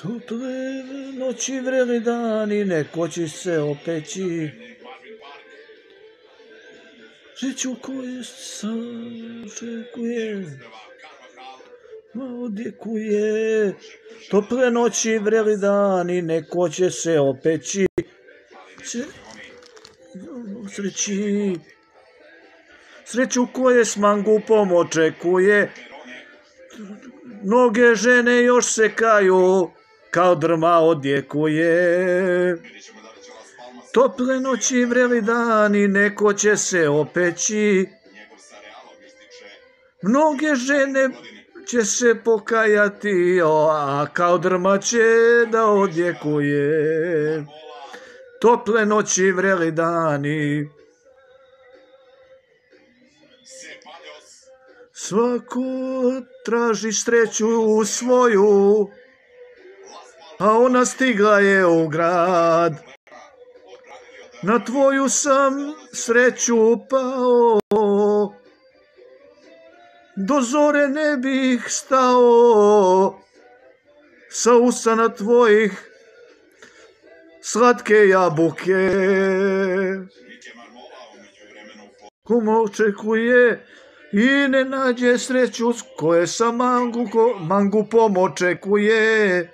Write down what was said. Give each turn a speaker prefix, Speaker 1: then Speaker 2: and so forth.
Speaker 1: Tople noći, vreli dani, neko će se opeći. Sreću koju sam očekuje, odjekuje. Tople noći, vreli dani, neko će se opeći. Sreću koje s mangupom očekuje. Mnoge žene još se kaju, kao drma odjekuje. Tople noći, vreli dani, neko će se opeći. Mnoge žene će se pokajati, a kao drma će da odjekuje. Tople noći, vreli dani. Svako traži sreću svoju, a ona stigla je u grad. Na tvoju sam sreću pao, do zore ne bih stao. Sa usana tvojih slatke jabuke. Kom očekuje i ne nađe sreću koje sa mangupom očekuje.